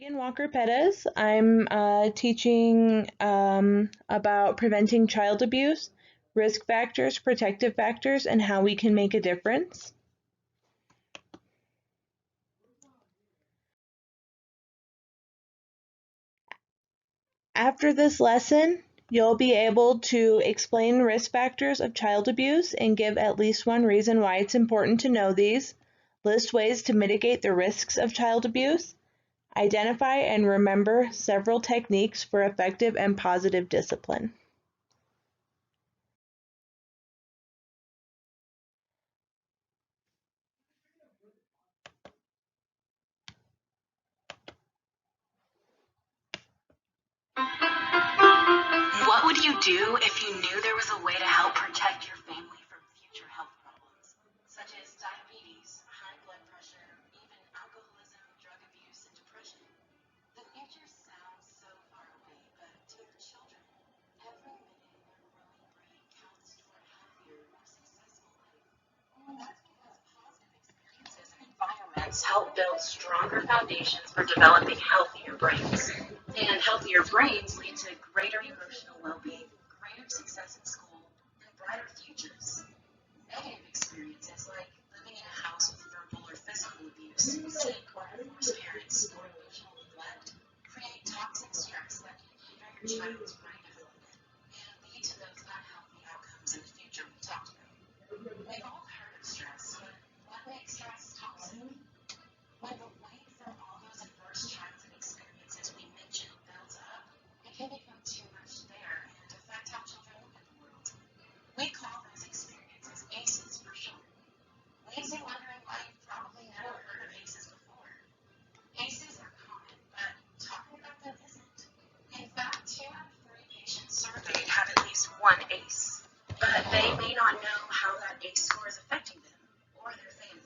Again, Walker-Perez. I'm teaching about preventing child abuse, risk factors, protective factors, and how we can make a difference. After this lesson, you'll be able to explain risk factors of child abuse and give at least one reason why it's important to know these, list ways to mitigate the risks of child abuse, identify and remember several techniques for effective and positive discipline. What would you do if you knew there was a way to help protect your family from future health problems, such as diabetes, high blood pressure, even alcoholism, drug abuse, and depression? The future sounds so far away, but to your children, every minute in their growing brain counts toward a healthier, more successful life. That's because positive experiences and environments help build stronger foundations for developing healthier brains. And healthier brains lead to greater emotional well-being, greater success in school, and brighter futures. Negative experiences like living in a house with verbal or physical abuse, seeing or divorced parents, or emotional neglect create toxic stress that can hinder your child's brain development and lead to those unhealthy outcomes in the future we talked about. We've all heard of stress, but what makes stress toxic? When the weight from all those adverse childhood experiences we mentioned builds up, it can become too much there and affect how children look at the world. We call those experiences ACEs for short. Leaves you wondering why you've probably never heard of ACEs before. ACEs are common, but talking about them isn't. In fact, 2 out of 3 patients surveyed have at least one ACE, but they may not know how that ACE score is affecting them or their family.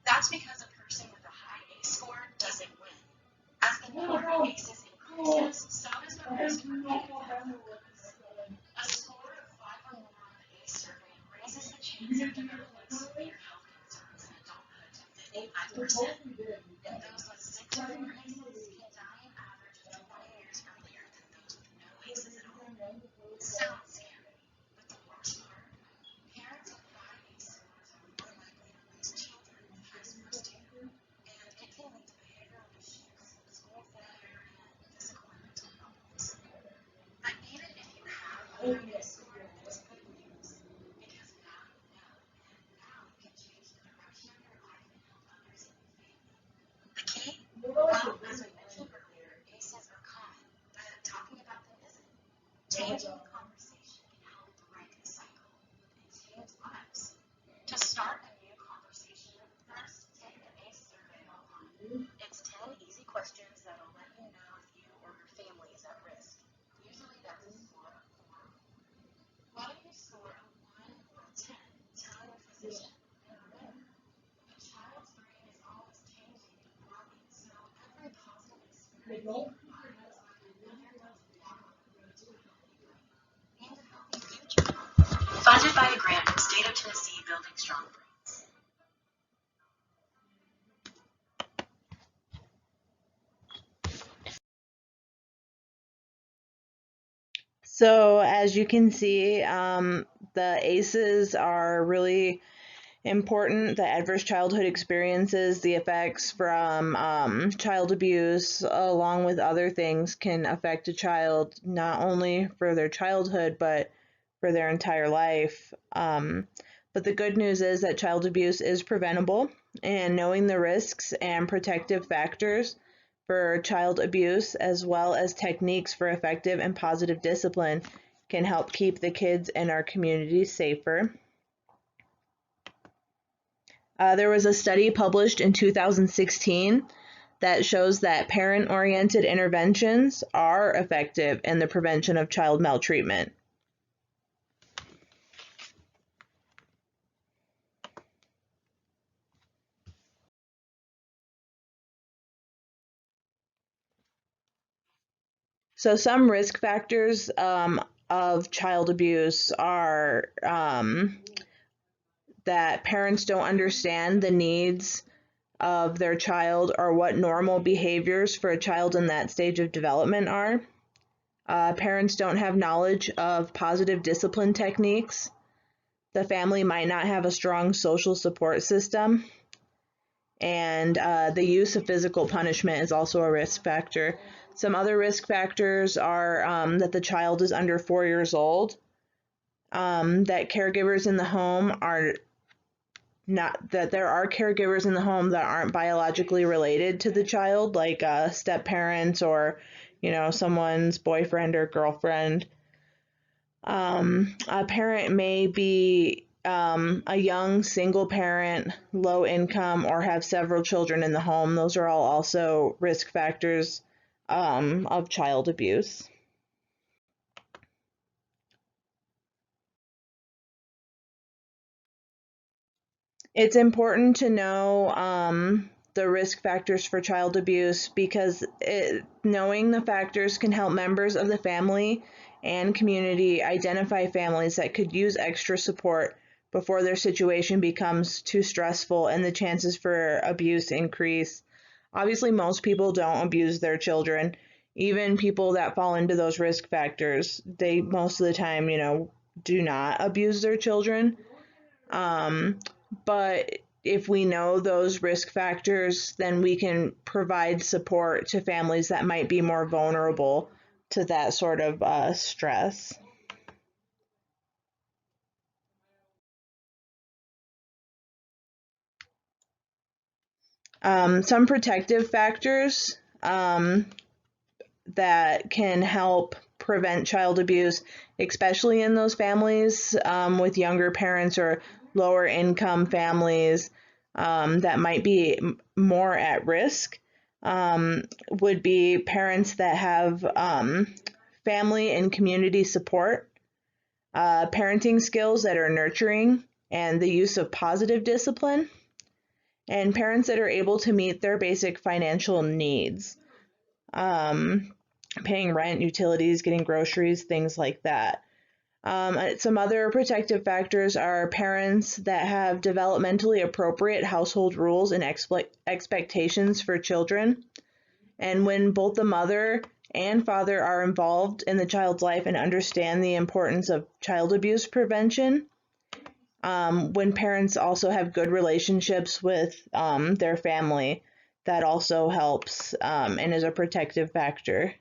That's because a person with a high ACE score doesn't win. As the number of ACEs increases, so does the risk for negative outcomes. A score of 5 or more on the ACE survey raises the chance of developing severe health concerns in adulthood to 55%, and those with 6 or more ACEs can die an average of 20 years earlier than those with no ACEs at all. Sounds scary, but the worst part? Parents with high ACE scores are more likely to lose children with high scores too, and it can lead to behavioral issues, school failure, and physical and mental problems. But even if you have a high ACE score, it's good news, because now you know, and now you can change the direction of your life and help others in your family. The key? Well, as we mentioned earlier, ACEs are common, but talking about them isn't. Changing the conversation can help break the cycle and change lives. To start a new conversation, first take the ACE survey online. It's 10 easy questions that'll let you know if you or your family is at risk. Usually that's a score of 4. What if you score a 1 or a 10? Tell your physician. And remember, a child's brain is always changing and growing, so every positive experience you provide is like another building block on the road to a healthy brain and a healthy future. Funded by a grant from State of Tennessee Building Strong Brains. So as you can see, the ACEs are really important. The adverse childhood experiences, the effects from child abuse, along with other things, can affect a child not only for their childhood, but for their entire life. But the good news is that child abuse is preventable, and knowing the risks and protective factors for child abuse, as well as techniques for effective and positive discipline, can help keep the kids in our community safer. There was a study published in 2016 that shows that parent-oriented interventions are effective in the prevention of child maltreatment. So some risk factors of child abuse are that parents don't understand the needs of their child or what normal behaviors for a child in that stage of development are. Parents don't have knowledge of positive discipline techniques. The family might not have a strong social support system. And the use of physical punishment is also a risk factor. Some other risk factors are that the child is under 4 years old, that caregivers in the home are not, that there are caregivers in the home that aren't biologically related to the child, like step parents or, someone's boyfriend or girlfriend. A parent may be a young single parent, low income, or have several children in the home. Those are all also risk factors of child abuse. It's important to know the risk factors for child abuse because knowing the factors can help members of the family and community identify families that could use extra support before their situation becomes too stressful and the chances for abuse increase. Obviously, most people don't abuse their children. Even people that fall into those risk factors, they most of the time, do not abuse their children. Um, but if we know those risk factors, then we can provide support to families that might be more vulnerable to that sort of stress. Some protective factors that can help prevent child abuse, especially in those families with younger parents or lower income families that might be more at risk, would be parents that have family and community support, parenting skills that are nurturing, and the use of positive discipline, and parents that are able to meet their basic financial needs. Um, Paying rent, utilities, getting groceries, things like that. Some other protective factors are parents that have developmentally appropriate household rules and expectations for children. And when both the mother and father are involved in the child's life and understand the importance of child abuse prevention, when parents also have good relationships with their family, that also helps and is a protective factor.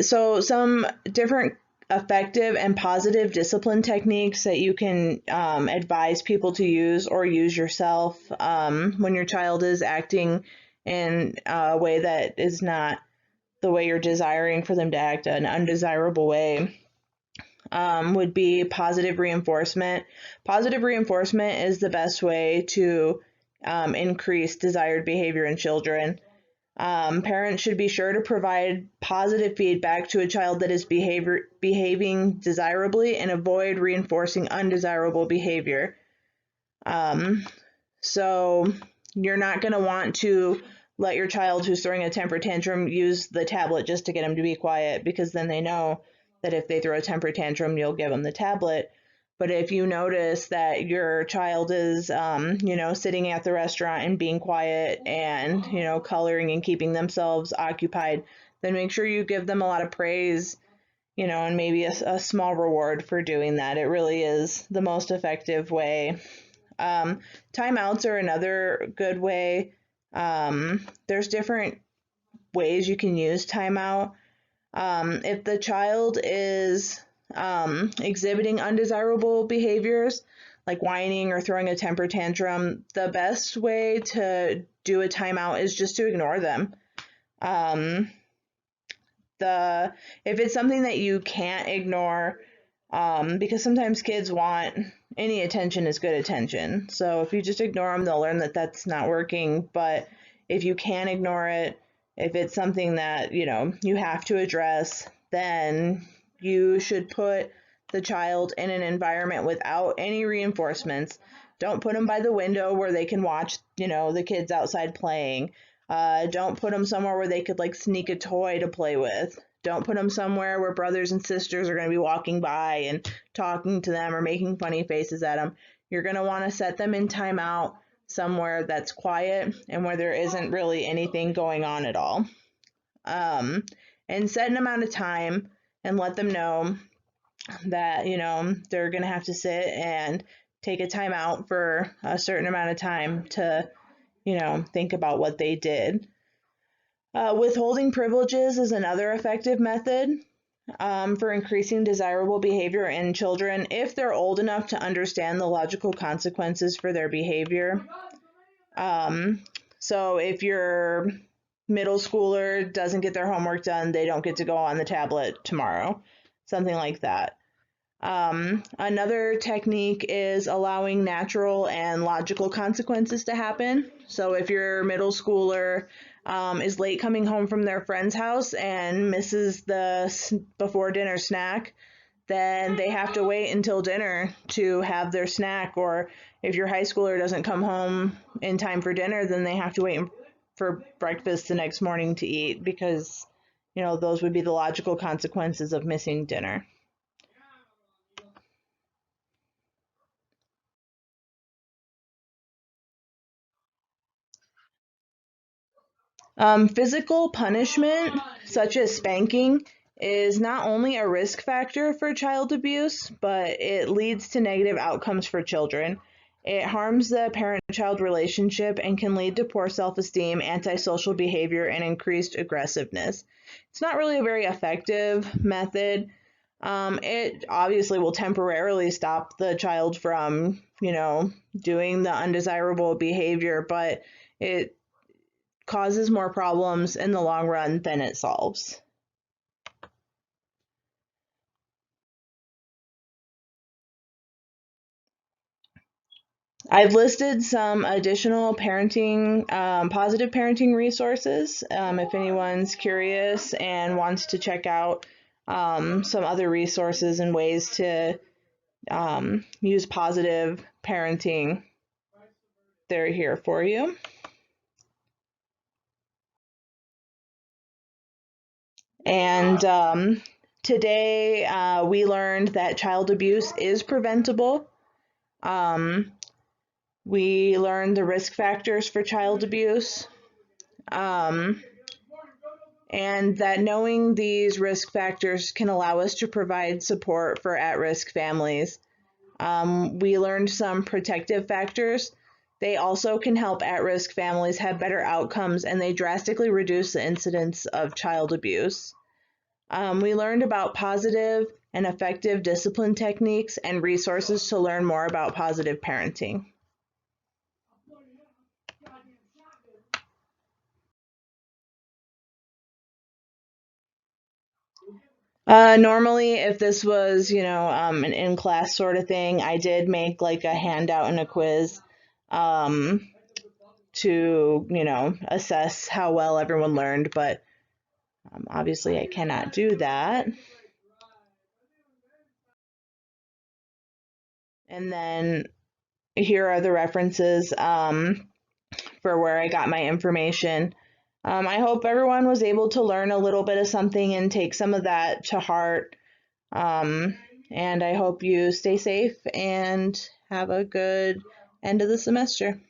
So some different effective and positive discipline techniques that you can advise people to use or use yourself when your child is acting in a way that is not the way you're desiring for them to act, an undesirable way, would be positive reinforcement. Positive reinforcement is the best way to increase desired behavior in children. Parents should be sure to provide positive feedback to a child that is behaving desirably and avoid reinforcing undesirable behavior. Um, so you're not going to want to let your child who's throwing a temper tantrum use the tablet just to get them to be quiet, because then they know that if they throw a temper tantrum, you'll give them the tablet. But if you notice that your child is, sitting at the restaurant and being quiet and, coloring and keeping themselves occupied, then make sure you give them a lot of praise, and maybe a small reward for doing that. It really is the most effective way. Timeouts are another good way. There's different ways you can use timeout. If the child is exhibiting undesirable behaviors, like whining or throwing a temper tantrum, the best way to do a timeout is just to ignore them. If it's something that you can't ignore, because sometimes kids want any attention is good attention. So if you just ignore them, they'll learn that that's not working. But if you can ignore it, if it's something that, you have to address, then you should put the child in an environment without any reinforcements. Don't put them by the window where they can watch, the kids outside playing. Don't put them somewhere where they could like sneak a toy to play with. Don't put them somewhere where brothers and sisters are going to be walking by and talking to them or making funny faces at them. You're going to want to set them in timeout somewhere that's quiet and where there isn't really anything going on at all. And set an amount of time and let them know that, they're going to have to sit and take a timeout for a certain amount of time to, think about what they did. Withholding privileges is another effective method for increasing desirable behavior in children if they're old enough to understand the logical consequences for their behavior. So if your middle schooler doesn't get their homework done, they don't get to go on the tablet tomorrow, something like that. Another technique is allowing natural and logical consequences to happen. So if your middle schooler is late coming home from their friend's house and misses the before dinner snack, then they have to wait until dinner to have their snack. Or if your high schooler doesn't come home in time for dinner, then they have to wait for breakfast the next morning to eat, because those would be the logical consequences of missing dinner. Physical punishment, such as spanking, is not only a risk factor for child abuse, but it leads to negative outcomes for children. It harms the parent-child relationship and can lead to poor self-esteem, antisocial behavior, and increased aggressiveness. It's not really a very effective method. It obviously will temporarily stop the child from, doing the undesirable behavior, but it causes more problems in the long run than it solves. I've listed some additional positive parenting resources if anyone's curious and wants to check out some other resources and ways to use positive parenting. They're here for you. And today we learned that child abuse is preventable. We learned the risk factors for child abuse, and that knowing these risk factors can allow us to provide support for at-risk families. We learned some protective factors. They also can help at-risk families have better outcomes, and they drastically reduce the incidence of child abuse. We learned about positive and effective discipline techniques and resources to learn more about positive parenting. Normally, if this was, an in-class sort of thing, I did make like a handout and a quiz to, assess how well everyone learned, but obviously I cannot do that. And then here are the references for where I got my information. I hope everyone was able to learn a little bit of something and take some of that to heart. And I hope you stay safe and have a good end of the semester.